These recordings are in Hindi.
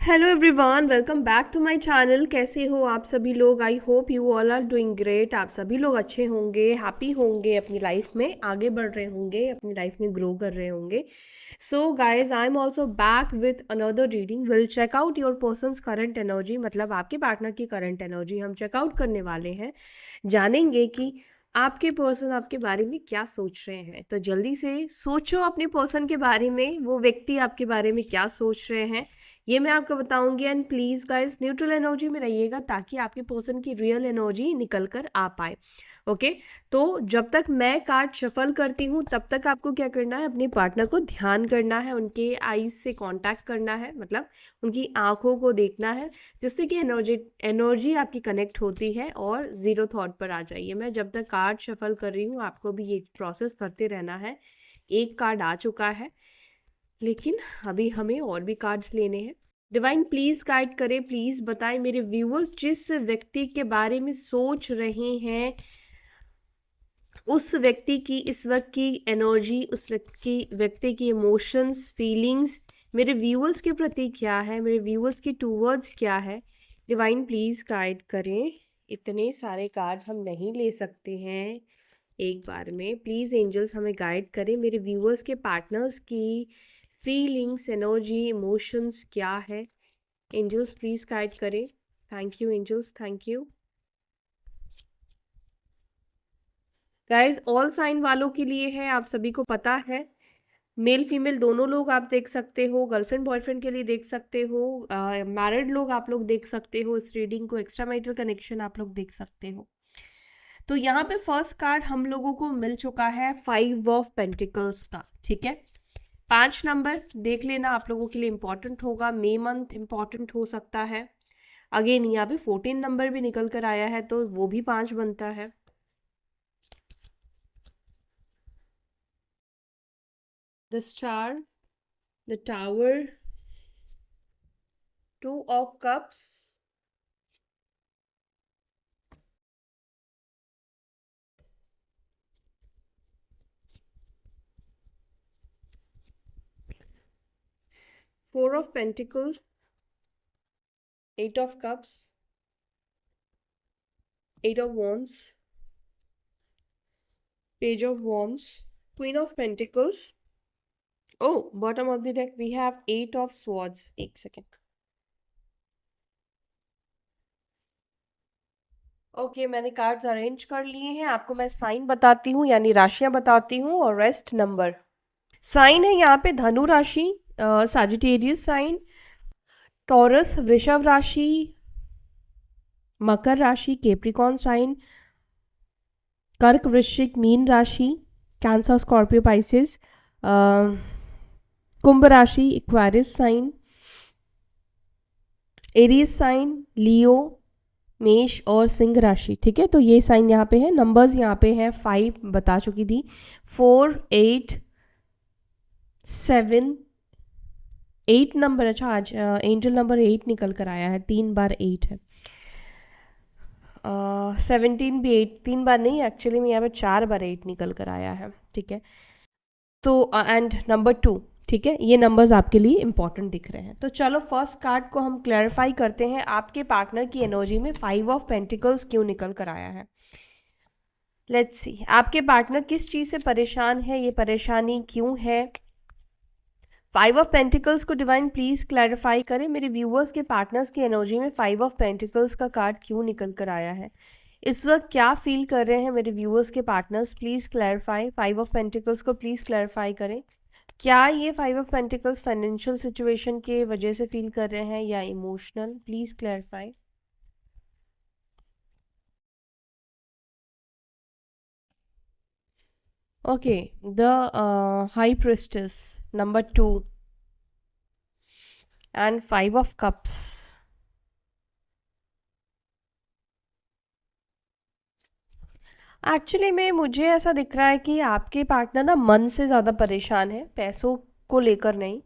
Hello everyone, welcome back to my channel. कैसे हो आप सभी लोग? I hope you all are doing great. आप सभी लोग अच्छे होंगे, हैप्पी होंगे, अपनी लाइफ में आगे बढ़ रहे होंगे, अपनी लाइफ में ग्रो कर रहे होंगे। So guys, I am also back with another reading. Will check out your person's current energy, मतलब आपके पार्टनर की करंट एनर्जी हम चेकआउट करने वाले हैं। जानेंगे कि आपके पर्सन आपके बारे में क्या सोच रहे हैं। तो जल्दी से सोचो अपने पर्सन के बारे में, वो व्यक्ति आपके बारे में क्या सोच रहे हैं ये मैं आपको बताऊंगी। And please guys, neutral energy में रहिएगा ताकि आपके पर्सन की रियल एनर्जी निकल कर आ पाए। ओके, तो जब तक मैं कार्ड शफल करती हूँ तब तक आपको क्या करना है, अपने पार्टनर को ध्यान करना है, उनके आईज से कांटेक्ट करना है, मतलब उनकी आंखों को देखना है, जिससे कि एनर्जी आपकी कनेक्ट होती है और ज़ीरो थॉट पर आ जाइए। मैं जब तक कार्ड शफल कर रही हूँ आपको भी ये प्रोसेस करते रहना है। एक कार्ड आ चुका है, लेकिन अभी हमें और भी कार्ड्स लेने हैं। डिवाइन प्लीज गाइड करें, प्लीज बताएं मेरे व्यूअर्स जिस व्यक्ति के बारे में सोच रहे हैं उस व्यक्ति की इस वक्त की एनर्जी, उस व्यक्ति की इमोशंस, फीलिंग्स मेरे व्यूअर्स के प्रति क्या है, मेरे व्यूअर्स की टूवर्ड्स क्या है। डिवाइन प्लीज गाइड करें। इतने सारे कार्ड हम नहीं ले सकते हैं एक बार में। प्लीज़ एंजल्स हमें गाइड करें, मेरे व्यूअर्स के पार्टनर्स की फीलिंग्स, एनर्जी, इमोशंस क्या है। एंजल्स प्लीज़ गाइड करें। Thank you angels, thank you guys. All sign वालों के लिए है, आप सभी को पता है, मेल फीमेल दोनों लोग आप देख सकते हो, गर्लफ्रेंड बॉयफ्रेंड के लिए देख सकते हो, मैरिड लोग आप लोग देख सकते हो इस रीडिंग को, एक्स्ट्रा मैरिटल कनेक्शन आप लोग देख सकते हो। तो यहाँ पे फर्स्ट कार्ड हम लोगों को मिल चुका है 5 ऑफ पेंटिकल्स का। ठीक है, 5 नंबर देख लेना, आप लोगों के लिए इंपॉर्टेंट होगा। मे मंथ इंपॉर्टेंट हो सकता है। अगेन यहाँ पे 14 नंबर भी निकल कर आया है तो वो भी 5 बनता है। The star, the tower, 2 of cups, 4 of pentacles, 8 of cups, 8 of wands, page of wands, queen of pentacles. Oh, bottom of the deck we have 8 of swords. एक सेकेंड। ओके, मैंने कार्ड्स अरेंज कर लिए हैं। आपको मैं साइन बताती हूँ, यानी राशियां बताती हूँ और रेस्ट नंबर। साइन है यहाँ पे धनु राशि, साजिटेरियस साइन, टॉरस वृषभ राशि, मकर राशि कैप्रिकॉर्न साइन, कर्क वृश्चिक मीन राशि, कैंसर स्कॉर्पियो पाइसेस, कुंभ राशि एक्वेरियस साइन, एरीज साइन, लियो, मेष और सिंह राशि। ठीक है, तो ये साइन यहाँ पे है। नंबर्स यहाँ पे हैं 5 बता चुकी थी, 4, 8, 7, 8 नंबर। अच्छा, आज एंजल नंबर 8 निकल कर आया है, 3 बार 8 है। 17 भी 8, 3 बार नहीं, एक्चुअली में यहाँ पे 4 बार 8 निकल कर आया है। ठीक है, तो एंड नंबर 2। ठीक है, ये नंबर्स आपके लिए इंपॉर्टेंट दिख रहे हैं। तो चलो फर्स्ट कार्ड को हम क्लैरिफाई करते हैं, आपके पार्टनर की एनर्जी में 5 ऑफ पेंटिकल्स क्यों निकल कर आया है। लेट्स सी, आपके पार्टनर किस चीज़ से परेशान है, ये परेशानी क्यों है। 5 ऑफ पेंटिकल्स को डिवाइन प्लीज क्लैरिफाई करें, मेरे व्यूअर्स के पार्टनर्स की एनर्जी में 5 ऑफ पेंटिकल्स का कार्ड क्यों निकल कर आया है। इस वक्त क्या फील कर रहे हैं मेरे व्यूअर्स के partners, please clarify. 5 of pentacles को प्लीज क्लैरिफाई करें। क्या ये 5 ऑफ पेंटिकल्स फाइनेंशियल सिचुएशन के वजह से फील कर रहे हैं या emotional, please clarify. Okay, the high priestess, number 2 and 5 of cups. Actually में मुझे ऐसा दिख रहा है कि आपके पार्टनर ना मन से ज़्यादा परेशान है, पैसों को लेकर नहीं।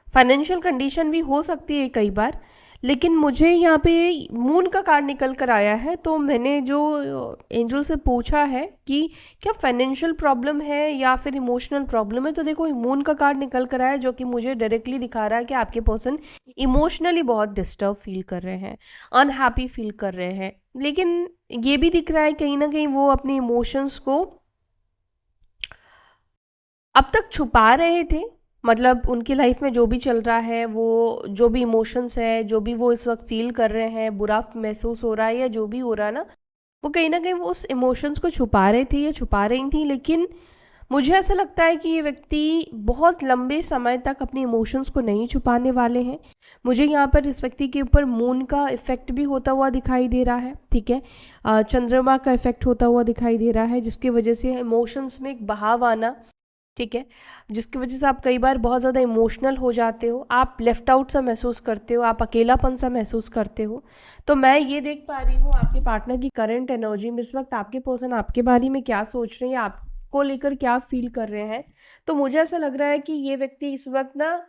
फाइनेंशियल कंडीशन भी हो सकती है कई बार, लेकिन मुझे यहाँ पे मून का कार्ड निकल कर आया है, तो मैंने जो एंजल से पूछा है कि क्या फाइनेंशियल प्रॉब्लम है या फिर इमोशनल प्रॉब्लम है, तो देखो मून का कार्ड निकल कर आया है, जो कि मुझे डायरेक्टली दिखा रहा है कि आपके पर्सन इमोशनली बहुत डिस्टर्ब फील कर रहे हैं, अनहैप्पी फील कर रहे हैं। लेकिन ये भी दिख रहा है कहीं ना कहीं वो अपने इमोशंस को अब तक छुपा रहे थे। मतलब उनकी लाइफ में जो भी चल रहा है, वो जो भी इमोशंस है, जो भी वो इस वक्त फील कर रहे हैं, बुरा महसूस हो रहा है या जो भी हो रहा है ना, वो कहीं ना कहीं वो उस इमोशंस को छुपा रहे थे या छुपा रही थी। लेकिन मुझे ऐसा लगता है कि ये व्यक्ति बहुत लंबे समय तक अपने इमोशंस को नहीं छुपाने वाले हैं। मुझे यहाँ पर इस व्यक्ति के ऊपर मून का इफेक्ट भी होता हुआ दिखाई दे रहा है, ठीक है। चंद्रमा का इफेक्ट होता हुआ दिखाई दे रहा है, जिसकी वजह से इमोशंस में एक बहाव आना, ठीक है, जिसकी वजह से आप कई बार बहुत ज़्यादा इमोशनल हो जाते हो, आप लेफ्ट आउट सा महसूस करते हो, आप अकेलापन सा महसूस करते हो। तो मैं ये देख पा रही हूँ आपके पार्टनर की करंट एनर्जी में इस वक्त आपके पर्सन आपके बारे में क्या सोच रहे हैं, आपको लेकर क्या फील कर रहे हैं। तो मुझे ऐसा लग रहा है कि ये व्यक्ति इस वक्त ना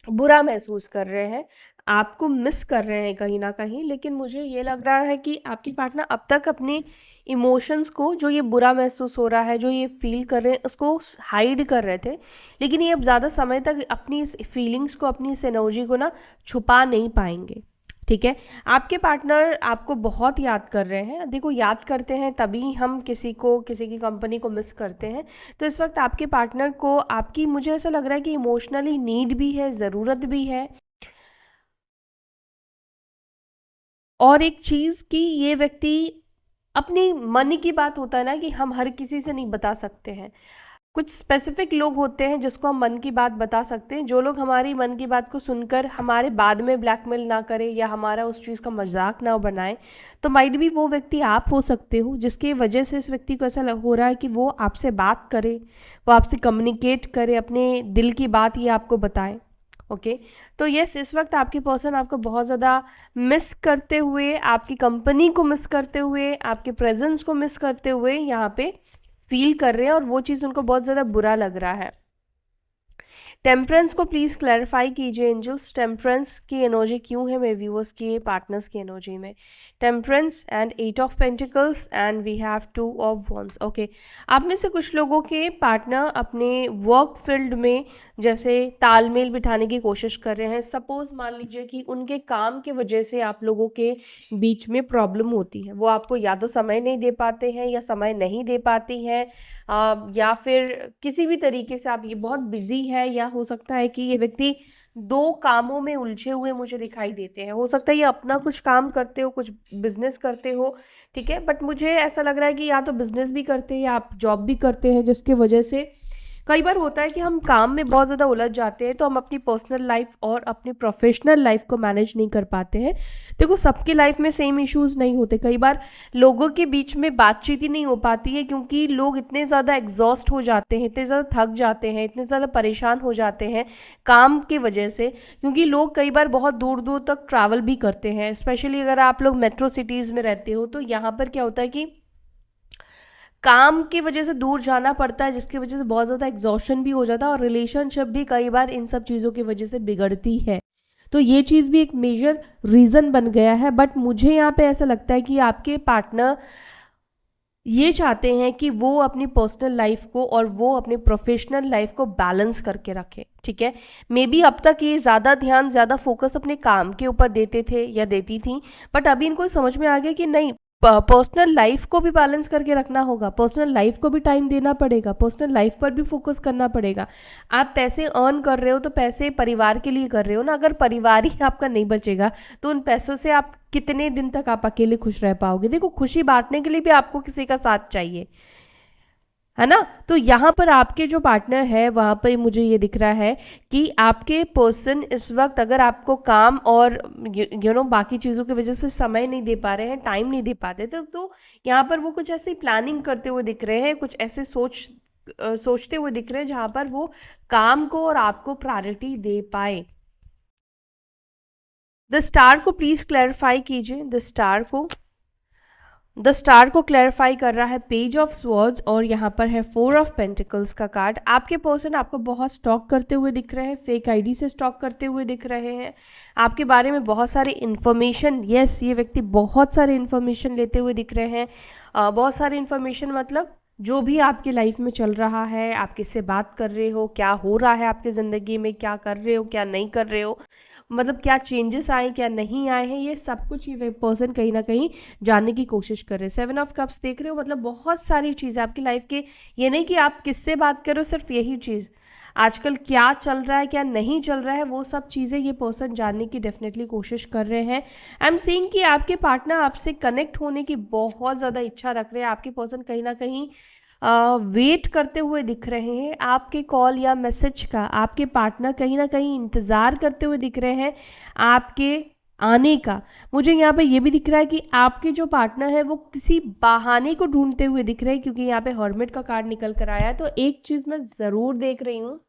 बुरा महसूस कर रहे हैं, आपको मिस कर रहे हैं कहीं ना कहीं। लेकिन मुझे ये लग रहा है कि आपकी पार्टनर अब तक अपने इमोशंस को, जो ये बुरा महसूस हो रहा है, जो ये फील कर रहे हैं, उसको हाइड कर रहे थे। लेकिन ये अब ज़्यादा समय तक अपनी इस फीलिंग्स को, अपनी इस एनर्जी को ना छुपा नहीं पाएंगे, ठीक है। आपके पार्टनर आपको बहुत याद कर रहे हैं। देखो, याद करते हैं तभी हम किसी को, किसी की कंपनी को मिस करते हैं। तो इस वक्त आपके पार्टनर को आपकी, मुझे ऐसा लग रहा है कि इमोशनली नीड भी है, ज़रूरत भी है। और एक चीज़ कि ये व्यक्ति अपनी मन की बात, होता है ना कि हम हर किसी से नहीं बता सकते हैं, कुछ स्पेसिफिक लोग होते हैं जिसको हम मन की बात बता सकते हैं। जो लोग हमारी मन की बात को सुनकर हमारे बाद में ब्लैकमेल ना करें या हमारा उस चीज़ का मजाक ना बनाए, तो माइट भी वो व्यक्ति आप हो सकते हो, जिसकी वजह से इस व्यक्ति को ऐसा हो रहा है कि वो आपसे बात करे, वो आपसे कम्युनिकेट करे, अपने दिल की बात ये आपको बताए। ओके, तो यस, इस वक्त आपके पर्सन आपको बहुत ज़्यादा मिस करते हुए, आपकी कंपनी को मिस करते हुए, आपके प्रेजेंस को मिस करते हुए यहाँ पे फील कर रहे हैं, और वो चीज़ उनको बहुत ज़्यादा बुरा लग रहा है। टेम्परेंस को प्लीज़ क्लैरिफाई कीजिए एंजल्स, टेम्परेंस की एनर्जी क्यों है मेरे व्यूअर्स की पार्टनर्स की एनर्जी में। Temperance and 8 of pentacles and we have 2 of wands. Okay, आप में से कुछ लोगों के पार्टनर अपने वर्क फील्ड में जैसे तालमेल बिठाने की कोशिश कर रहे हैं। सपोज मान लीजिए कि उनके काम के वजह से आप लोगों के बीच में प्रॉब्लम होती है, वो आपको या तो समय नहीं दे पाते हैं या समय नहीं दे पाती हैं, या फिर किसी भी तरीके से आप, ये बहुत बिजी है, या हो सकता है कि ये व्यक्ति दो कामों में उलझे हुए मुझे दिखाई देते हैं। हो सकता है ये अपना कुछ काम करते हो, कुछ बिजनेस करते हो, ठीक है, बट मुझे ऐसा लग रहा है कि या तो बिजनेस भी करते हैं या आप जॉब भी करते हैं, जिसकी वजह से कई बार होता है कि हम काम में बहुत ज़्यादा उलझ जाते हैं, तो हम अपनी पर्सनल लाइफ और अपनी प्रोफेशनल लाइफ को मैनेज नहीं कर पाते हैं। देखो, सबकी लाइफ में सेम इश्यूज नहीं होते, कई बार लोगों के बीच में बातचीत ही नहीं हो पाती है, क्योंकि लोग इतने ज़्यादा एग्जॉस्ट हो जाते हैं, इतने ज़्यादा थक जाते हैं, इतने ज़्यादा परेशान हो जाते हैं काम की वजह से। क्योंकि लोग कई बार बहुत दूर दूर तक ट्रैवल भी करते हैं, स्पेशली अगर आप लोग मेट्रो सिटीज़ में रहते हो, तो यहाँ पर क्या होता है कि काम की वजह से दूर जाना पड़ता है, जिसकी वजह से बहुत ज़्यादा एग्जॉशन भी हो जाता है, और रिलेशनशिप भी कई बार इन सब चीज़ों की वजह से बिगड़ती है। तो ये चीज़ भी एक मेजर रीज़न बन गया है। बट मुझे यहाँ पे ऐसा लगता है कि आपके पार्टनर ये चाहते हैं कि वो अपनी पर्सनल लाइफ को और वो अपने प्रोफेशनल लाइफ को बैलेंस करके रखें, ठीक है। मे बी अब तक ये ज़्यादा ध्यान, ज़्यादा फोकस अपने काम के ऊपर देते थे या देती थी, बट अभी इनको समझ में आ गया कि नहीं, पर्सनल लाइफ को भी बैलेंस करके रखना होगा, पर्सनल लाइफ को भी टाइम देना पड़ेगा, पर्सनल लाइफ पर भी फोकस करना पड़ेगा। आप पैसे अर्न कर रहे हो तो पैसे परिवार के लिए कर रहे हो ना, अगर परिवार ही आपका नहीं बचेगा तो उन पैसों से आप कितने दिन तक आप अकेले खुश रह पाओगे। देखो, खुशी बांटने के लिए भी आपको किसी का साथ चाहिए, है ना। तो यहाँ पर आपके जो पार्टनर है, वहाँ पर मुझे ये दिख रहा है कि आपके पर्सन इस वक्त अगर आपको काम और बाकी चीज़ों की वजह से समय नहीं दे पा रहे हैं, टाइम नहीं दे पाते, तो यहाँ पर वो कुछ ऐसी प्लानिंग करते हुए दिख रहे हैं, कुछ ऐसे सोचते हुए दिख रहे हैं जहाँ पर वो काम को और आपको प्रायोरिटी दे पाए। द स्टार को प्लीज क्लैरिफाई कीजिए, द स्टार को। द स्टार को क्लैरिफाई कर रहा है पेज ऑफ स्वर्ड्स और यहाँ पर है 4 ऑफ पेंटिकल्स का कार्ड। आपके पर्सन आपको बहुत स्टॉक करते हुए दिख रहे हैं, फेक आईडी से स्टॉक करते हुए दिख रहे हैं, आपके बारे में बहुत सारी इन्फॉर्मेशन, यस ये व्यक्ति बहुत सारी इन्फॉर्मेशन लेते हुए दिख रहे हैं। बहुत सारी इन्फॉर्मेशन मतलब जो भी आपकी लाइफ में चल रहा है, आप किससे बात कर रहे हो, क्या हो रहा है आपकी ज़िंदगी में, क्या कर रहे हो क्या नहीं कर रहे हो, मतलब क्या चेंजेस आए क्या नहीं आए हैं, ये सब कुछ ये पर्सन कहीं ना कहीं जानने की कोशिश कर रहे हैं। 7 ऑफ कप्स देख रहे हो, मतलब बहुत सारी चीज़ें आपकी लाइफ के, ये नहीं कि आप किससे बात कर रहे हो सिर्फ यही चीज़, आजकल क्या चल रहा है क्या नहीं चल रहा है, वो सब चीज़ें ये पर्सन जानने की डेफिनेटली कोशिश कर रहे हैं। आई एम सीइंग कि आपके पार्टनर आपसे कनेक्ट होने की बहुत ज़्यादा इच्छा रख रहे हैं। आपके पर्सन कहीं ना कहीं वेट करते हुए दिख रहे हैं आपके कॉल या मैसेज का। आपके पार्टनर कहीं ना कहीं इंतज़ार करते हुए दिख रहे हैं आपके आने का। मुझे यहाँ पे ये भी दिख रहा है कि आपके जो पार्टनर है वो किसी बहाने को ढूंढते हुए दिख रहे हैं, क्योंकि यहाँ पे हर्मिट का कार्ड निकल कर आया है। तो एक चीज़ मैं ज़रूर देख रही हूँ,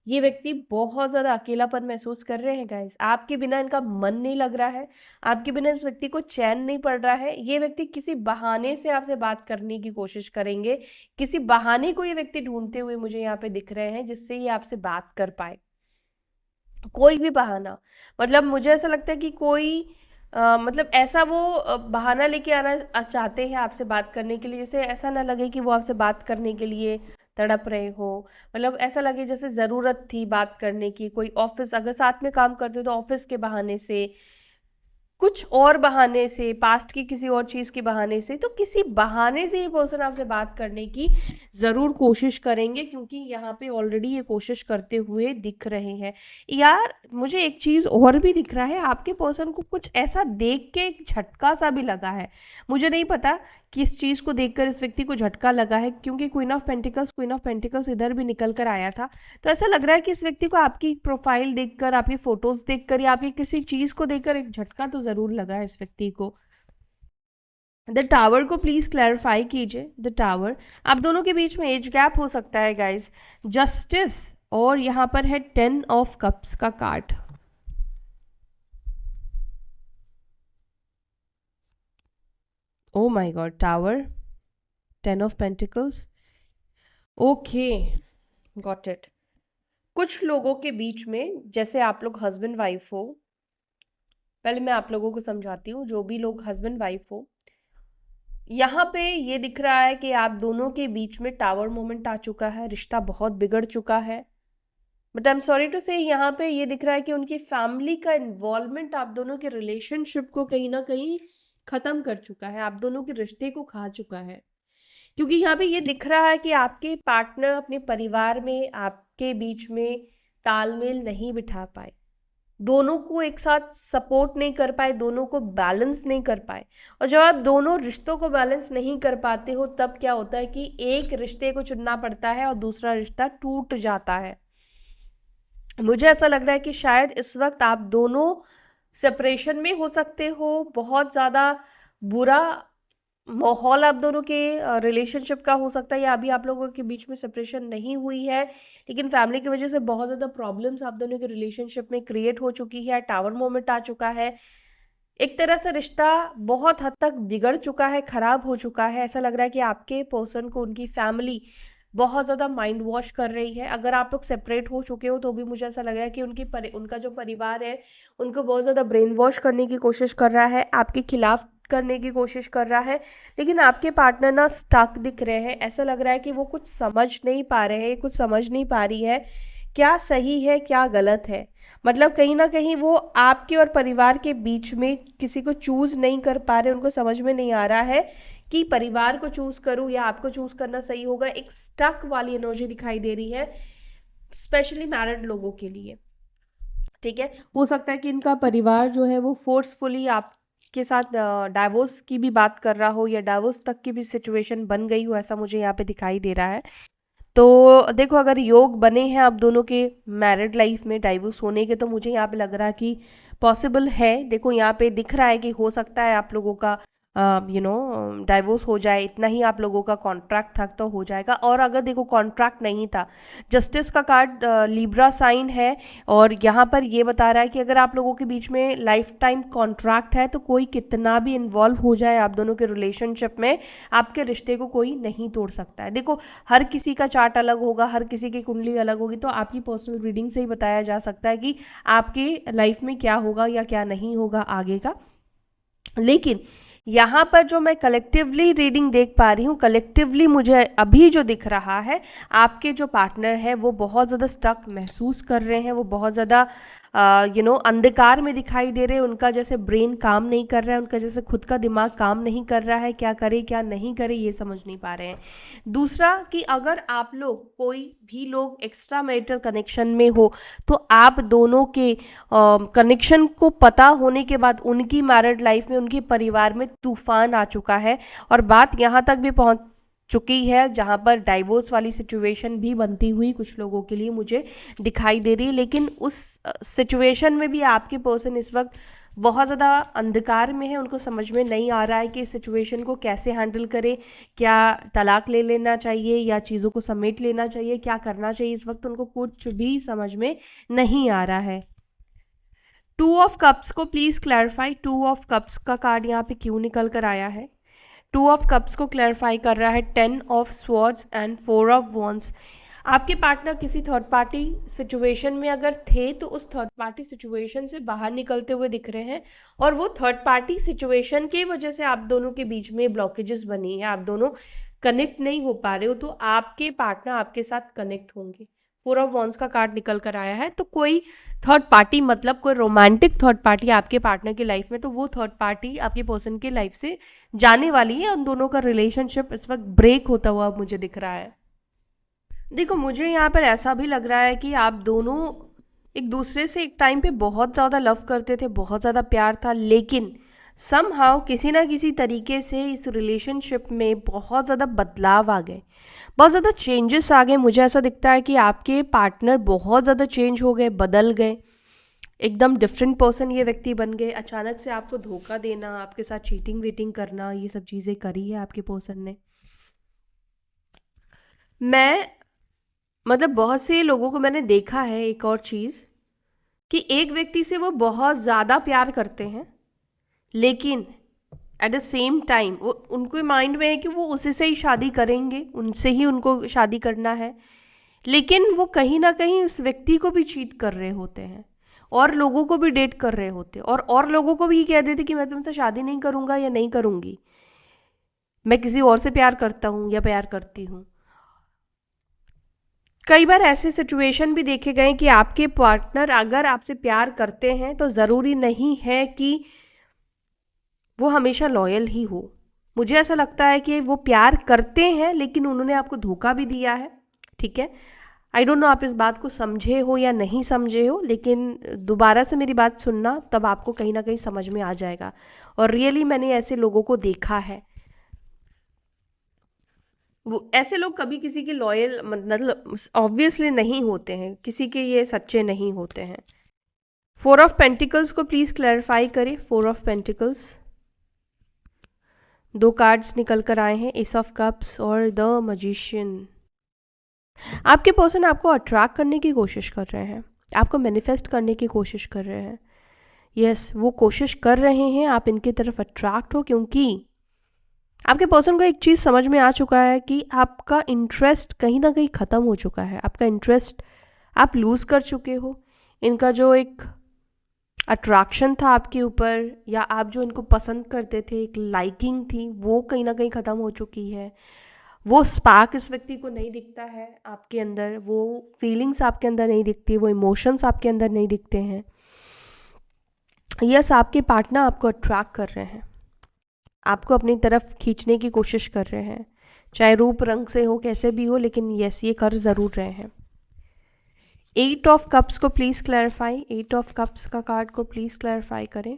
ये व्यक्ति बहुत ज़्यादा अकेलापन महसूस कर रहे हैं गाइस। आपके बिना इनका मन नहीं लग रहा है, आपके बिना इस व्यक्ति को चैन नहीं पड़ रहा है। ये व्यक्ति किसी बहाने से आपसे बात करने की कोशिश करेंगे, किसी बहाने को ये व्यक्ति ढूंढते हुए मुझे यहाँ पे दिख रहे हैं जिससे ये आपसे बात कर पाए। कोई भी बहाना, मतलब मुझे ऐसा लगता है कि कोई मतलब ऐसा वो बहाना लेके आना चाहते हैं आपसे बात करने के लिए, जैसे ऐसा ना लगे कि वो आपसे बात करने के लिए तड़प रहे हो, मतलब ऐसा लगे जैसे ज़रूरत थी बात करने की। कोई ऑफिस अगर साथ में काम करते हो तो ऑफिस के बहाने से, कुछ और बहाने से, पास्ट की किसी और चीज़ के बहाने से, तो किसी बहाने से ये पर्सन आपसे बात करने की ज़रूर कोशिश करेंगे, क्योंकि यहाँ पे ऑलरेडी ये कोशिश करते हुए दिख रहे हैं। यार मुझे एक चीज़ और भी दिख रहा है, आपके पर्सन को कुछ ऐसा देख के एक झटका सा भी लगा है। मुझे नहीं पता किस चीज़ को देखकर इस व्यक्ति को झटका लगा है, क्योंकि क्वीन ऑफ पेंटिकल्स इधर भी निकल कर आया था। तो ऐसा लग रहा है कि इस व्यक्ति को आपकी प्रोफाइल देखकर, आपकी फोटोज देखकर या आपकी किसी चीज़ को देखकर एक झटका तो ज़रूर लगा है इस व्यक्ति को। द टावर को प्लीज़ क्लैरिफाई कीजिए। द टावर, आप दोनों के बीच में एज गैप हो सकता है गाइज। जस्टिस, और यहाँ पर है 10 ऑफ कप्स का card. Oh my God, tower, 10 of pentacles, okay got it. कुछ लोगों के बीच में, जैसे आप लोग हस्बैंड वाइफ हो, पहले मैं आप लोगों को समझाती हूँ, जो भी लोग हस्बैंड वाइफ हो, यहाँ पे ये दिख रहा है कि आप दोनों के बीच में टावर मोमेंट आ चुका है, रिश्ता बहुत बिगड़ चुका है। But I am sorry to say, यहाँ पे ये दिख रहा है कि उनकी फैमिली का इन्वॉल्वमेंट आप दोनों के रिलेशनशिप को कहीं ना कहीं ख़त्म कर चुका है, आप दोनों के रिश्ते को खा चुका है। क्योंकि यहाँ पे ये दिख रहा है कि आपके पार्टनर अपने परिवार में आपके बीच में तालमेल नहीं बिठा पाए, दोनों को एक साथ सपोर्ट नहीं कर पाए, दोनों को बैलेंस नहीं कर पाए। और जब आप दोनों रिश्तों को बैलेंस नहीं कर पाते हो, तब क्या होता है कि एक रिश्ते को चुनना पड़ता है और दूसरा रिश्ता टूट जाता है। मुझे ऐसा लग रहा है कि शायद इस वक्त आप दोनों सेपरेशन में हो सकते हो, बहुत ज़्यादा बुरा माहौल आप दोनों के रिलेशनशिप का हो सकता है, या अभी आप लोगों के बीच में सेपरेशन नहीं हुई है, लेकिन फैमिली की वजह से बहुत ज़्यादा प्रॉब्लम्स आप दोनों के रिलेशनशिप में क्रिएट हो चुकी है, टावर मोमेंट आ चुका है, एक तरह से रिश्ता बहुत हद तक बिगड़ चुका है, ख़राब हो चुका है। ऐसा लग रहा है कि आपके पर्सन को उनकी फैमिली बहुत ज़्यादा माइंड वॉश कर रही है। अगर आप लोग सेपरेट हो चुके हो तो भी मुझे ऐसा लग रहा है कि उनका जो परिवार है उनको बहुत ज़्यादा ब्रेन वॉश करने की कोशिश कर रहा है, आपके खिलाफ करने की कोशिश कर रहा है। लेकिन आपके पार्टनर ना स्टक दिख रहे हैं, ऐसा लग रहा है कि वो कुछ समझ नहीं पा रहे हैं, कुछ समझ नहीं पा रही है क्या सही है क्या गलत है। मतलब कहीं ना कहीं वो आपके और परिवार के बीच में किसी को चूज़ नहीं कर पा रहे, उनको समझ में नहीं आ रहा है कि परिवार को चूज़ करूँ या आपको चूज़ करना सही होगा। एक स्टक वाली एनर्जी दिखाई दे रही है, स्पेशली मैरिड लोगों के लिए। ठीक है, हो सकता है कि इनका परिवार जो है वो फोर्सफुली आपके साथ डाइवोर्स की भी बात कर रहा हो, या डाइवोर्स तक की भी सिचुएशन बन गई हो, ऐसा मुझे यहाँ पे दिखाई दे रहा है। तो देखो, अगर योग बने हैं आप दोनों के मैरिड लाइफ में डाइवोर्स होने के, तो मुझे यहाँ पे लग रहा है कि पॉसिबल है। देखो यहाँ पे दिख रहा है कि हो सकता है आप लोगों का डाइवोर्स हो जाए, इतना ही आप लोगों का कॉन्ट्रैक्ट था तो हो जाएगा। और अगर देखो कॉन्ट्रैक्ट नहीं था, जस्टिस का कार्ड लिब्रा साइन है, और यहाँ पर ये बता रहा है कि अगर आप लोगों के बीच में लाइफ टाइम कॉन्ट्रैक्ट है तो कोई कितना भी इन्वॉल्व हो जाए आप दोनों के रिलेशनशिप में, आपके रिश्ते को कोई नहीं तोड़ सकता है। देखो हर किसी का चार्ट अलग होगा, हर किसी की कुंडली अलग होगी, तो आपकी पर्सनल रीडिंग से ही बताया जा सकता है कि आपकी लाइफ में क्या होगा या क्या नहीं होगा आगे का। लेकिन यहाँ पर जो मैं कलेक्टिवली रीडिंग देख पा रही हूँ, कलेक्टिवली मुझे अभी जो दिख रहा है, आपके जो पार्टनर है वो बहुत ज़्यादा स्टक महसूस कर रहे हैं, वो बहुत ज़्यादा अंधकार में दिखाई दे रहे हैं। उनका जैसे ब्रेन काम नहीं कर रहा है, उनका जैसे खुद का दिमाग काम नहीं कर रहा है, क्या करे क्या नहीं करे ये समझ नहीं पा रहे हैं। दूसरा कि अगर आप लोग कोई भी लोग एक्स्ट्रा मैरिटल कनेक्शन में हो, तो आप दोनों के कनेक्शन को पता होने के बाद उनकी मैरिड लाइफ में, उनके परिवार में तूफान आ चुका है, और बात यहाँ तक भी पहुँच चुकी है जहाँ पर डाइवोर्स वाली सिचुएशन भी बनती हुई कुछ लोगों के लिए मुझे दिखाई दे रही है। लेकिन उस सिचुएशन में भी आपके पर्सन इस वक्त बहुत ज़्यादा अंधकार में है, उनको समझ में नहीं आ रहा है कि इस सिचुएशन को कैसे हैंडल करें, क्या तलाक ले लेना चाहिए या चीज़ों को समेट लेना चाहिए, क्या करना चाहिए। इस वक्त उनको कुछ भी समझ में नहीं आ रहा है। 2 ऑफ कप्स को प्लीज़ क्लैरिफाई, 2 ऑफ कप्स का कार्ड यहाँ पे क्यों निकल कर आया है। 2 ऑफ कप्स को क्लैरिफाई कर रहा है 10 of swords and 4 of wands. आपके पार्टनर किसी थर्ड पार्टी सिचुएशन में अगर थे तो उस थर्ड पार्टी सिचुएशन से बाहर निकलते हुए दिख रहे हैं, और वो थर्ड पार्टी सिचुएशन की वजह से आप दोनों के बीच में ब्लॉकेजेस बनी है, आप दोनों कनेक्ट नहीं हो पा रहे हो, तो आपके पार्टनर आपके साथ कनेक्ट होंगे। 4 ऑफ वॉन्ड्स का कार्ड निकल कर आया है, तो कोई थर्ड पार्टी, मतलब कोई रोमांटिक थर्ड पार्टी आपके पार्टनर की लाइफ में, तो वो थर्ड पार्टी आपके पर्सन की लाइफ से जाने वाली है। उन दोनों का रिलेशनशिप इस वक्त ब्रेक होता हुआ मुझे दिख रहा है। देखो मुझे यहाँ पर ऐसा भी लग रहा है कि आप दोनों एक दूसरे से एक टाइम पे बहुत ज़्यादा लव करते थे, बहुत ज़्यादा प्यार था, लेकिन समहाउ किसी ना किसी तरीके से इस रिलेशनशिप में बहुत ज़्यादा बदलाव आ गए, बहुत ज़्यादा चेंजेस आ गए। मुझे ऐसा दिखता है कि आपके पार्टनर बहुत ज़्यादा चेंज हो गए, बदल गए, एकदम डिफरेंट पर्सन ये व्यक्ति बन गए। अचानक से आपको धोखा देना, आपके साथ चीटिंग वीटिंग करना, ये सब चीज़ें करी है आपके पर्सन ने। मैं मतलब बहुत से लोगों को मैंने देखा है एक और चीज़, कि एक व्यक्ति से वो बहुत ज़्यादा प्यार करते हैं, लेकिन एट द सेम टाइम वो उनको माइंड में है कि वो उसी से ही शादी करेंगे, उनसे ही उनको शादी करना है, लेकिन वो कहीं ना कहीं उस व्यक्ति को भी चीट कर रहे होते हैं, और लोगों को भी डेट कर रहे होते हैं, और लोगों को भी ये कह देते कि मैं तुमसे शादी नहीं करूँगा या नहीं करूँगी, मैं किसी और से प्यार करता हूँ या प्यार करती हूँ। कई बार ऐसे सिचुएशन भी देखे गए कि आपके पार्टनर अगर आपसे प्यार करते हैं तो ज़रूरी नहीं है कि वो हमेशा लॉयल ही हो। मुझे ऐसा लगता है कि वो प्यार करते हैं लेकिन उन्होंने आपको धोखा भी दिया है, ठीक है। आई डोंट नो आप इस बात को समझे हो या नहीं समझे हो, लेकिन दोबारा से मेरी बात सुनना, तब आपको कहीं ना कहीं समझ में आ जाएगा। और रियली मैंने ऐसे लोगों को देखा है। वो ऐसे लोग कभी किसी के लॉयल मतलब ऑब्वियसली नहीं होते हैं, किसी के ये सच्चे नहीं होते हैं। 4 ऑफ पेंटिकल्स को प्लीज़ क्लैरिफाई करें। 4 ऑफ पेंटिकल्स, 2 कार्ड्स निकल कर आए हैं, एस ऑफ कप्स और द मजिशियन। आपके पर्सन आपको अट्रैक्ट करने की कोशिश कर रहे हैं, आपको मैनिफेस्ट करने की कोशिश कर रहे हैं। यस, वो कोशिश कर रहे हैं आप इनकी तरफ अट्रैक्ट हो, क्योंकि आपके पर्सन को एक चीज़ समझ में आ चुका है कि आपका इंटरेस्ट कहीं ना कहीं ख़त्म हो चुका है, आपका इंटरेस्ट आप लूज़ कर चुके हो। इनका जो एक अट्रैक्शन था आपके ऊपर, या आप जो इनको पसंद करते थे, एक लाइकिंग थी, वो कहीं ना कहीं ख़त्म हो चुकी है। वो स्पार्क इस व्यक्ति को नहीं दिखता है आपके अंदर, वो फीलिंग्स आपके अंदर नहीं दिखती, वो इमोशंस आपके अंदर नहीं दिखते हैं। यस, आपके पार्टनर आपको अट्रैक्ट कर रहे हैं, आपको अपनी तरफ खींचने की कोशिश कर रहे हैं, चाहे रूप रंग से हो, कैसे भी हो, लेकिन यस ये कर ज़रूर रहे हैं। 8 ऑफ कप्स को प्लीज़ क्लैरिफाई, 8 ऑफ कप्स का कार्ड को प्लीज़ क्लैरिफाई करें।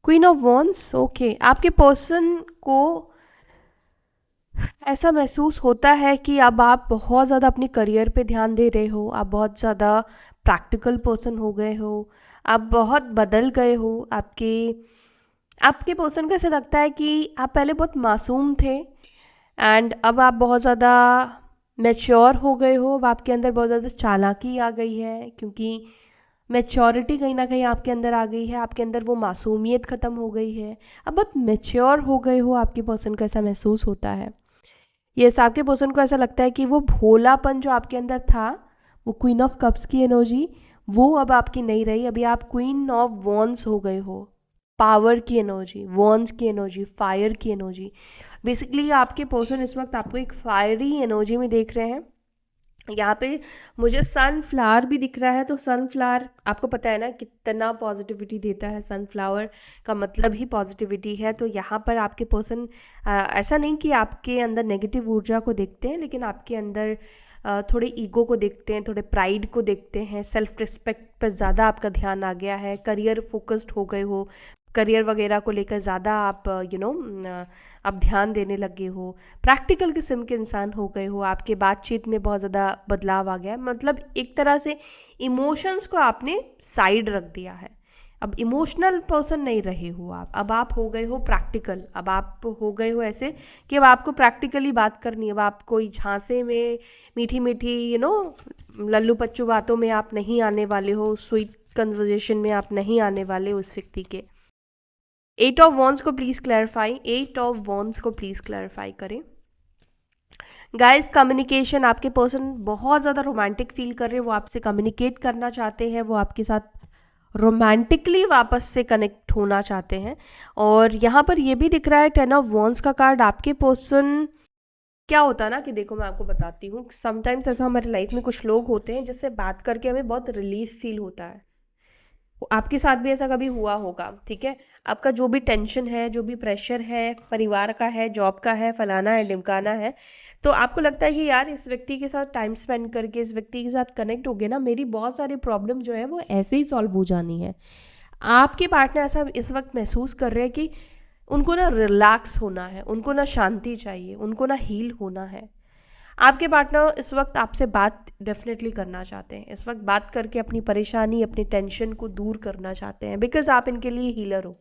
क्वीन ऑफ वॉन्ड्स, ओके, आपके पर्सन को ऐसा महसूस होता है कि अब आप बहुत ज़्यादा अपने करियर पे ध्यान दे रहे हो, आप बहुत ज़्यादा प्रैक्टिकल पर्सन हो गए हो, आप बहुत बदल गए हो, आपके आपके पर्सन को ऐसा लगता है कि आप पहले बहुत मासूम थे एंड अब आप बहुत ज़्यादा मैच्योर हो गए हो। अब आपके अंदर बहुत ज़्यादा चालाकी आ गई है, क्योंकि मैच्योरिटी कहीं ना कहीं आपके अंदर आ गई है। आपके अंदर वो मासूमियत ख़त्म हो गई है। अब बहुत मैच्योर हो गए हो। आपके पर्सन को ऐसा महसूस होता है। यस, आपके पर्सन को ऐसा लगता है कि वो भोलापन जो आपके अंदर था, वो क्वीन ऑफ कप्स की एनर्जी, वो अब आपकी नहीं रही। अभी आप क्वीन ऑफ वॉन्स हो गए हो। पावर की एनर्जी, वॉन्स की एनर्जी, फायर की एनर्जी। बेसिकली आपके पर्सन इस वक्त आपको एक फायरी एनर्जी में देख रहे हैं। यहाँ पे मुझे सनफ्लावर भी दिख रहा है। तो सनफ्लावर आपको पता है ना कितना पॉजिटिविटी देता है। सनफ्लावर का मतलब ही पॉजिटिविटी है। तो यहाँ पर आपके पर्सन ऐसा नहीं कि आपके अंदर नेगेटिव ऊर्जा को देखते हैं, लेकिन आपके अंदर थोड़े ईगो को देखते हैं, थोड़े प्राइड को देखते हैं। सेल्फ रिस्पेक्ट पर ज़्यादा आपका ध्यान आ गया है। करियर फोकस्ड हो गए हो। करियर वगैरह को लेकर ज़्यादा आप अब ध्यान देने लगे हो। प्रैक्टिकल किस्म के इंसान हो गए हो। आपके बातचीत में बहुत ज़्यादा बदलाव आ गया है। मतलब एक तरह से इमोशंस को आपने साइड रख दिया है। अब इमोशनल पर्सन नहीं रहे हो आप। अब आप हो गए हो प्रैक्टिकल। अब आप हो गए हो ऐसे कि अब आपको प्रैक्टिकली बात करनी है। अब आप कोई झांसे में मीठी मीठी लल्लू पच्चू बातों में आप नहीं आने वाले हो। स्वीट कन्वर्जेशन में आप नहीं आने वाले उस व्यक्ति के। 8 ऑफ वॉन्ड्स को प्लीज़ क्लैरिफाई। 8 ऑफ वॉन्ड्स को प्लीज़ क्लैरिफाई करें। गाइस, कम्युनिकेशन, आपके पर्सन बहुत ज़्यादा रोमांटिक फील कर रहे हैं। वो आपसे कम्युनिकेट करना चाहते हैं। वो आपके साथ रोमांटिकली वापस से कनेक्ट होना चाहते हैं। और यहाँ पर ये भी दिख रहा है 10 ऑफ वॉन्ड्स का कार्ड। आपके पर्सन, क्या होता है ना कि देखो मैं आपको बताती हूँ, समटाइम्स ऐसा हमारे लाइफ में कुछ लोग होते हैं जिससे बात करके हमें बहुत रिलीफ फील होता है। आपके साथ भी ऐसा कभी हुआ होगा, ठीक है। आपका जो भी टेंशन है, जो भी प्रेशर है, परिवार का है, जॉब का है, फलाना है, ढिमकाना है, तो आपको लगता है कि यार इस व्यक्ति के साथ टाइम स्पेंड करके, इस व्यक्ति के साथ कनेक्ट हो गए ना, मेरी बहुत सारी प्रॉब्लम जो है वो ऐसे ही सॉल्व हो जानी है। आपके पार्टनर ऐसा इस वक्त महसूस कर रहे हैं कि उनको ना रिलैक्स होना है, उनको ना शांति चाहिए, उनको ना हील होना है। आपके पार्टनर इस वक्त आपसे बात डेफिनेटली करना चाहते हैं। इस वक्त बात करके अपनी परेशानी, अपनी टेंशन को दूर करना चाहते हैं, बिकॉज आप इनके लिए हीलर हो।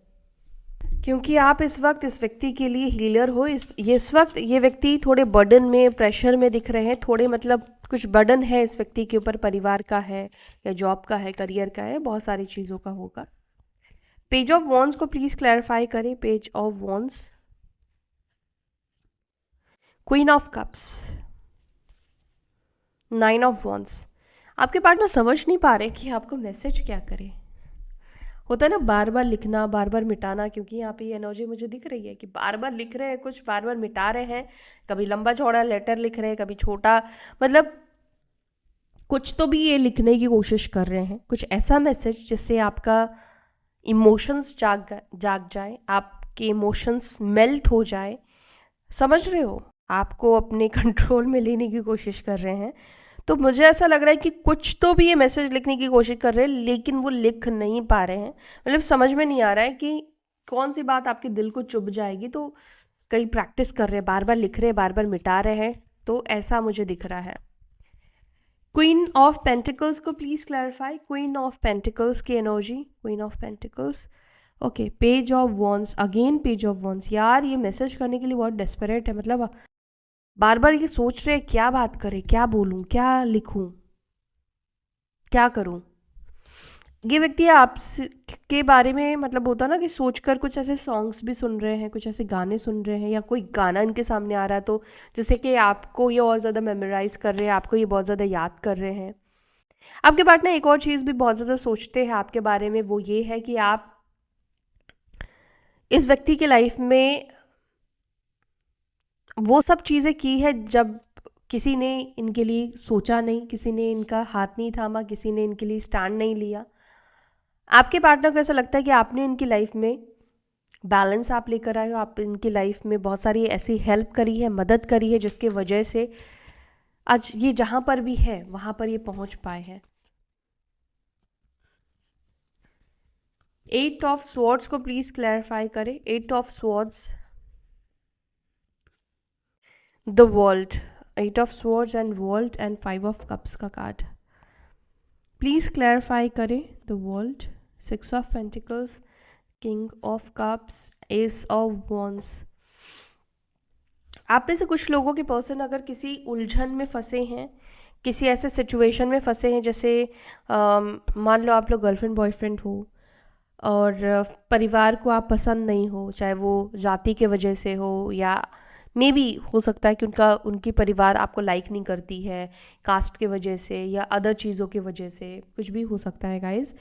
क्योंकि आप इस वक्त इस व्यक्ति के लिए हीलर हो। इस वक्त ये व्यक्ति थोड़े बर्डन में, प्रेशर में दिख रहे हैं। थोड़े मतलब कुछ बर्डन है इस व्यक्ति के ऊपर, परिवार का है या जॉब का है, करियर का है, बहुत सारी चीज़ों का होगा। पेज ऑफ वॉन्ड्स को प्लीज़ क्लैरिफाई करें। Page of wands, queen of cups, 9 of wands. आपके पार्टनर समझ नहीं पा रहे कि आपको मैसेज क्या करें। होता है ना बार बार लिखना, बार बार मिटाना। क्योंकि यहाँ पे ये एनर्जी मुझे दिख रही है कि बार बार लिख रहे हैं कुछ, बार बार मिटा रहे हैं। कभी लंबा चौड़ा लेटर लिख रहे हैं, कभी छोटा, मतलब कुछ तो भी ये लिखने की कोशिश कर रहे हैं। कुछ ऐसा मैसेज जिससे आपका इमोशंस जाग जाए, आपके इमोशंस मेल्ट हो जाए। समझ रहे हो, आपको अपने कंट्रोल में लेने की कोशिश कर रहे हैं। तो मुझे ऐसा लग रहा है कि कुछ तो भी ये मैसेज लिखने की कोशिश कर रहे हैं, लेकिन वो लिख नहीं पा रहे हैं। मतलब समझ में नहीं आ रहा है कि कौन सी बात आपके दिल को चुभ जाएगी। तो कई प्रैक्टिस कर रहे हैं, बार बार लिख रहे हैं, बार बार मिटा रहे हैं। तो ऐसा मुझे दिख रहा है। क्वीन ऑफ पेंटिकल्स को please clarify. Queen of pentacles की energy, queen of pentacles. Okay, page of wands, again page of wands. यार ये मैसेज करने के लिए बहुत डेस्परेट है। मतलब बार बार ये सोच रहे हैं क्या बात करें, क्या बोलूं, क्या लिखूं, क्या करूं। ये व्यक्ति आप के बारे में, मतलब होता ना कि सोचकर कुछ ऐसे सॉन्ग्स भी सुन रहे हैं, कुछ ऐसे गाने सुन रहे हैं, या कोई गाना इनके सामने आ रहा है तो जैसे कि आपको ये और ज़्यादा मेमोराइज कर रहे हैं, आपको ये बहुत ज़्यादा याद कर रहे हैं। आपके पार्टनर एक और चीज़ भी बहुत ज़्यादा सोचते हैं आपके बारे में, वो ये है कि आप इस व्यक्ति की लाइफ में वो सब चीज़ें की है जब किसी ने इनके लिए सोचा नहीं, किसी ने इनका हाथ नहीं थामा, किसी ने इनके लिए स्टैंड नहीं लिया। आपके पार्टनर को ऐसा लगता है कि आपने इनकी लाइफ में बैलेंस आप लेकर आए हो। आप इनकी लाइफ में बहुत सारी ऐसी हेल्प करी है, मदद करी है, जिसके वजह से आज ये जहाँ पर भी है वहाँ पर ये पहुँच पाए हैं। 8 ऑफ स्वॉर्ड्स को प्लीज़ क्लैरिफाई करें। 8 of swords, the world, 8 of swords and world and 5 of cups का कार्ड प्लीज़ क्लैरिफाई करें। The world, 6 of pentacles, king of cups, S of wands. आप में से कुछ लोगों के पर्सन अगर किसी उलझन में फंसे हैं, किसी ऐसे सिचुएशन में फंसे हैं, जैसे मान लो आप लोग गर्लफ्रेंड बॉयफ्रेंड हो और परिवार को आप पसंद नहीं हो, चाहे वो जाति के वजह से हो या मे बी हो सकता है कि उनकी परिवार आपको लाइक नहीं करती है कास्ट के वजह से या अदर चीज़ों की वजह से, कुछ भी हो सकता है गाइज।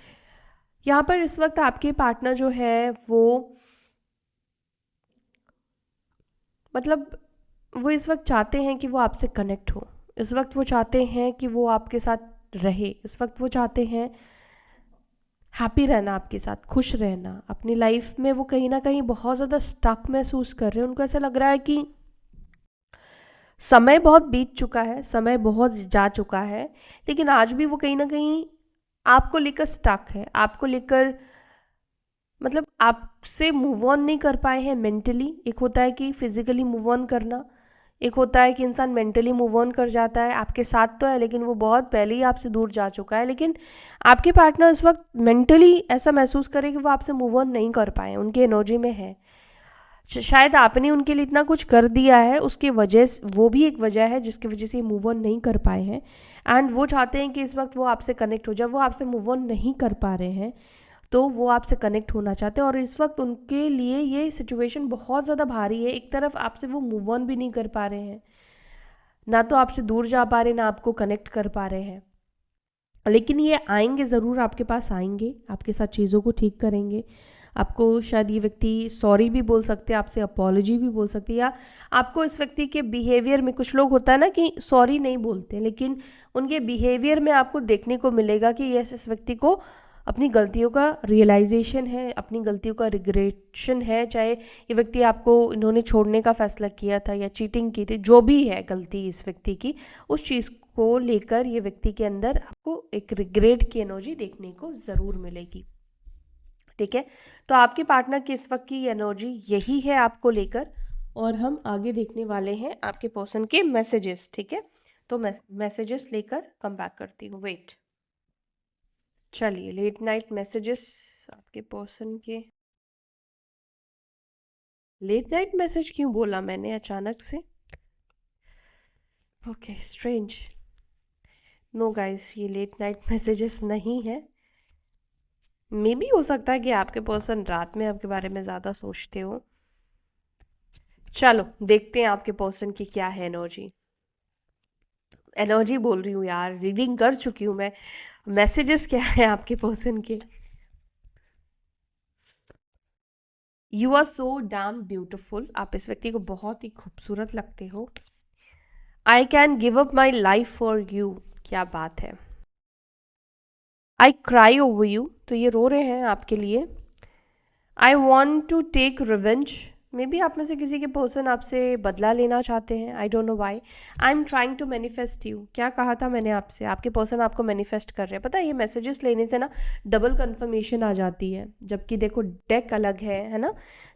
यहाँ पर इस वक्त आपके पार्टनर जो है वो मतलब वो इस वक्त चाहते हैं कि वो आपसे कनेक्ट हो, इस वक्त वो चाहते हैं कि वो आपके साथ रहे, इस वक्त वो चाहते हैं हैप्पी रहना, आपके साथ खुश रहना अपनी लाइफ में। वो कहीं ना कहीं बहुत ज़्यादा स्टक महसूस कर रहे हैं, उनको ऐसा लग रहा है कि समय बहुत बीत चुका है, समय बहुत जा चुका है, लेकिन आज भी वो कहीं ना कहीं आपको लेकर स्टक है, आपको लेकर मतलब आपसे मूव ऑन नहीं कर पाए हैं मेंटली। एक होता है कि फिजिकली मूव ऑन करना, एक होता है कि इंसान मेंटली मूव ऑन कर जाता है, आपके साथ तो है लेकिन वो बहुत पहले ही आपसे दूर जा चुका है। लेकिन आपके पार्टनर इस वक्त मेंटली ऐसा महसूस करे कि वो आपसे मूव ऑन नहीं कर पाए, उनकी एनर्जी में है। शायद आपने उनके लिए इतना कुछ कर दिया है, उसकी वजह वो भी एक वजह है जिसकी वजह से मूव ऑन नहीं कर पाए हैं। एंड वो चाहते हैं कि इस वक्त वो आपसे कनेक्ट हो। जब वो आपसे मूव ऑन नहीं कर पा रहे हैं तो वो आपसे कनेक्ट होना चाहते हैं, और इस वक्त उनके लिए ये सिचुएशन बहुत ज़्यादा भारी है। एक तरफ आपसे वो मूव ऑन भी नहीं कर पा रहे हैं, ना तो आपसे दूर जा पा रहे, ना आपको कनेक्ट कर पा रहे हैं, लेकिन ये आएंगे ज़रूर, आपके पास आएंगे, आपके साथ चीज़ों को ठीक करेंगे। आपको शायद ये व्यक्ति सॉरी भी बोल सकते हैं, आपसे अपॉलॉजी भी बोल सकते हैं, या आपको इस व्यक्ति के बिहेवियर में, कुछ लोग होता है ना कि सॉरी नहीं बोलते, लेकिन उनके बिहेवियर में आपको देखने को मिलेगा कि यस, इस व्यक्ति को अपनी गलतियों का रियलाइजेशन है, अपनी गलतियों का रिग्रेशन है। चाहे ये व्यक्ति आपको इन्होंने छोड़ने का फैसला किया था या चीटिंग की थी, जो भी है गलती इस व्यक्ति की, उस चीज़ को लेकर ये व्यक्ति के अंदर आपको एक रिग्रेट की एनर्जी देखने को ज़रूर मिलेगी। ठीक है, तो आपके पार्टनर की इस वक्त की एनर्जी यही है आपको लेकर, और हम आगे देखने वाले हैं आपके पर्सन के मैसेजेस। ठीक है, तो मैसेजेस लेकर कम बैक करती हूँ। वेट, चलिए लेट नाइट मैसेजेस आपके पर्सन के। लेट नाइट मैसेज क्यों बोला मैंने अचानक से? Okay, strange. नो गाइस, ये लेट नाइट मैसेजेस नहीं है। मे बी हो सकता है कि आपके पर्सन रात में आपके बारे में ज़्यादा सोचते हो। चलो देखते हैं आपके पर्सन की क्या है एनर्जी। एनर्जी बोल रही हूँ यार, रीडिंग कर चुकी हूँ मैं। मैसेजेस क्या है आपके पर्सन के? You are so damn beautiful, आप इस व्यक्ति को बहुत ही खूबसूरत लगते हो। I can give up my life for you, क्या बात है। आई क्राई ओवर यू, तो ये रो रहे हैं आपके लिए। I want to take revenge, maybe आप में से किसी के पर्सन आपसे बदला लेना चाहते हैं। I don't know why. I am trying to manifest you, क्या कहा था मैंने आपसे? आपके पर्सन आपको मैनिफेस्ट कर रहे हैं। पता है, ये मैसेजेस लेने से ना डबल कंफर्मेशन आ जाती है, जबकि देखो डेक अलग है ना।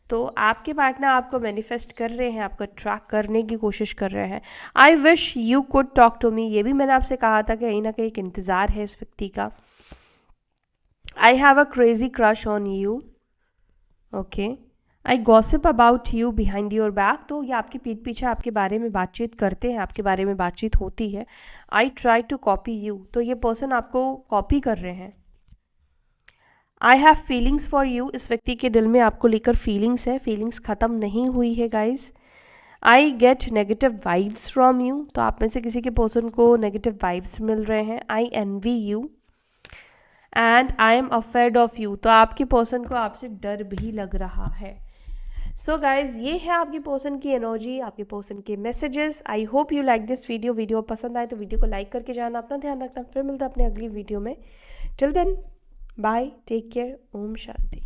तो आपके पार्टनर आपको मैनिफेस्ट कर रहे हैं, आपको ट्रैक करने की कोशिश कर रहे हैं। I wish you could talk to me, ये भी मैंने आपसे कहा था कि कहीं ना कहीं एक इंतज़ार है इस व्यक्ति का। I have a crazy crush on you, okay. I gossip about you behind your back, तो ये आपकी पीठ पीछे आपके बारे में बातचीत करते हैं, आपके बारे में बातचीत होती है। I try to copy you, तो ये पर्सन आपको कॉपी कर रहे हैं। I have feelings for you, इस व्यक्ति के दिल में आपको लेकर फीलिंग्स है, फीलिंग्स ख़त्म नहीं हुई है guys. I get negative vibes from you, तो आप में से किसी के पर्सन को नेगेटिव वाइब्स मिल रहे हैं। I envy you and I am afraid of you, तो आपके पर्सन को आपसे डर भी लग रहा है। सो गाइज, ये है आपके पर्सन की एनर्जी, आपके पर्सन के messages. I hope you like this video. Video पसंद आए तो वीडियो को लाइक करके जाना, अपना ध्यान रखना। फिर मिलता है अपने अगली वीडियो में। Till then bye, take care, ओम शांति।